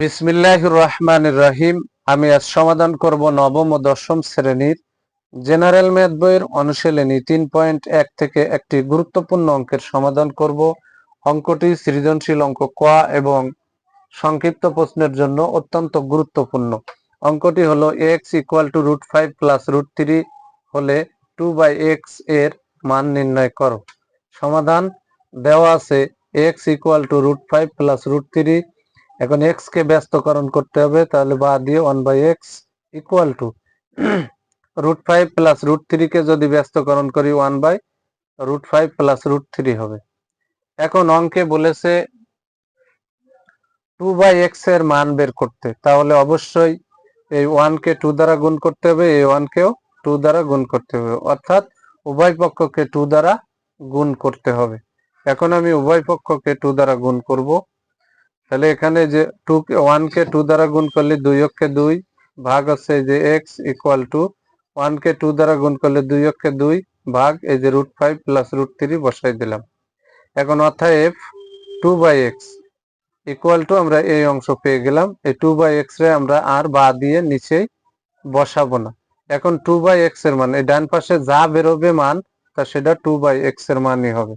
বিসমিল্লাহির রহমানির রহিম। আমি আজ সমাধান করব নবম ও দশম শ্রেণীর জেনারেল ম্যাথ বইয়ের অনুশীলনী 3.1 থেকে একটি গুরুত্বপূর্ণ অঙ্কের সমাধান করব। অঙ্কটি সৃজনশীল অঙ্ক ক এবং সংক্ষিপ্ত প্রশ্নের জন্য অত্যন্ত গুরুত্বপূর্ণ। অঙ্কটি হলো x = √5 + √3 হলে 2/x এর মান নির্ণয় করো। সমাধান দেওয়া আছে x = √5 + √3। এখন x কে ব্যস্তকরণ করতে হবে, তাহলে বা দিয়ে 1/x = √5 + √3 কে যদি ব্যস্তকরণ করি 1/√5 + √3 হবে। এখন অঙ্কে বলেছে 2/x এর মান বের করতে, তাহলে অবশ্যই এই 1 কে 2 দ্বারা গুণ করতে হবে, এই 1 কেও 2 দ্বারা গুণ করতে হবে, অর্থাৎ উভয় পক্ষকে 2 দ্বারা গুণ করতে হবে। এখন আমি উভয় পক্ষকে 2 দ্বারা গুণ করব। তাহলে এখানে যে 1 কে 2 দ্বারা গুণ করলে 2 অক্ষে 2 ভাগ আছে যে x = 1 কে 2 দ্বারা গুণ করলে 2 অক্ষে 2 ভাগ এই যে √5 + √3 বসাই দিলাম। এখন অতএব 2/x = আমরা এই অংশ পেয়ে গেলাম। এই 2/x রে আমরা আর বা দিয়ে নিচেই বসাবো না। এখন 2/x এর মান এই ডান পাশে যা বেরোবে মান তা সেটা 2/x এর মানই হবে।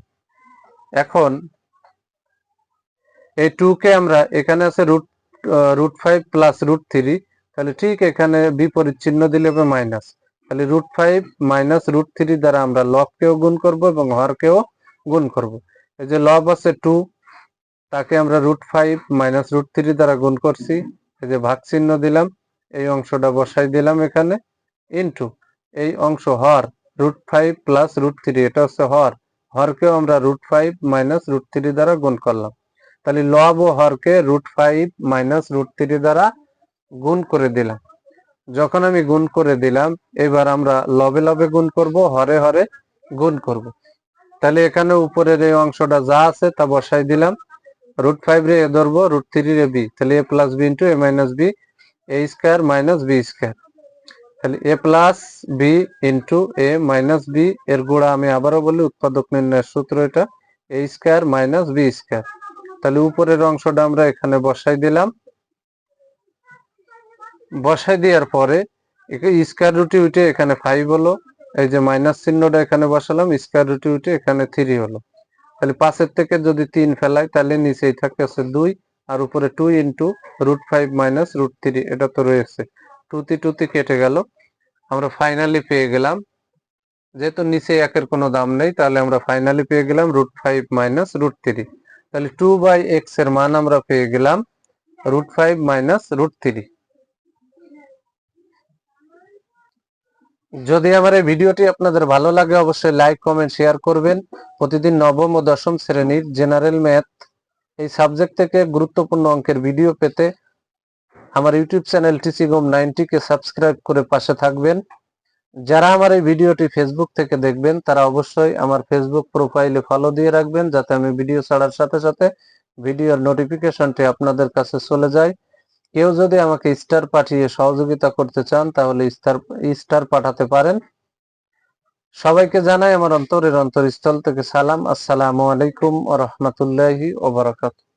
এখন এই 2 কে আমরা এখানে আছে √5 + √3, তাহলে ঠিক এখানে বিপরীত চিহ্ন দিলে হবে মাইনাস। তাহলে √5 - √3 দ্বারা আমরা লবকেও গুণ করব এবং হরকেও গুণ করব। এই যে লব আছে 2, তাকে আমরা √5 - √3 দ্বারা গুণ করছি, এই যে ভাগ চিহ্ন দিলাম, এই অংশটা বসাই দিলাম এখানে, ইনটু এই অংশ হর √5 + √3, এটা হচ্ছে হর, হরকেও আমরা √5 - √3 দ্বারা গুণ করলাম। তাহলে লব ও হরকে √5 - √3 দ্বারা গুণ করে দিলাম। যখন আমি গুণ করে দিলাম, এবার আমরা লবে লবে গুণ করব, হরে হরে গুণ করব। তাহলে এখানে উপরের এই অংশটা যা আছে তা বসাই দিলাম। √5 রে এ ধরবো, √3 রে বি, তাহলে a + b * a - b, a² - b²। তাহলে a + b * a - b এর গুণা আমি আবারও বলি, উৎপাদক নির্ণয়ের সূত্র এটা, a² - b²। তাহলে উপরের অংশটা আমরা এখানে বসাই দিলাম। বসাই দেওয়ার পরে স্কয়ার রুটে উঠে এখানে 5 হলো, এই যে মাইনাস চিহ্নটা এখানে বসালাম, স্কয়ার রুটে উঠে এখানে 3 হলো। তাহলে 5 এর থেকে যদি 3 ফেলাই তাহলে নিচেই থাকে আছে 2, আর উপরে 2 * √5 - √3, এটা তো রয়েছে, 2 তে কেটে গেল। আমরা ফাইনালি পেয়ে গেলাম, যেহেতু নিচে একের কোনো দাম নেই, তাহলে আমরা ফাইনালি পেয়ে গেলাম √5 - √3। তাহলে 2/x এর মান আমরা পেয়ে গেলাম √5 - √3। যদি আমার এই ভিডিওটি আপনাদের ভালো লাগে, অবশ্যই লাইক, কমেন্ট, শেয়ার করবেন। প্রতিদিন নবম ও দশম শ্রেণীর জেনারেল ম্যাথ এই সাবজেক্ট থেকে গুরুত্বপূর্ণ অঙ্কের ভিডিও পেতে আমার ইউটিউব চ্যানেল টিচিং হোম 90 কে সাবস্ক্রাইব করে পাশে থাকবেন। যারা আমার এই ভিডিওটি ফেসবুক থেকে দেখবেন, তারা অবশ্যই আমার ফেসবুক প্রোফাইলে ফলো দিয়ে রাখবেন, যাতে আমি ভিডিও ছাড়ার সাথে সাথে ভিডিওর নোটিফিকেশনটি আপনাদের কাছে চলে যায়। কেউ যদি আমাকে স্টার পাঠিয়ে সহযোগিতা করতে চান, তাহলে স্টার পাঠাতে পারেন। সবাইকে জানাই আমার অন্তরের অন্তরস্থল থেকে সালাম। আসসালামু আলাইকুম ওয়া রাহমাতুল্লাহি ওয়া বারাকাতুহু।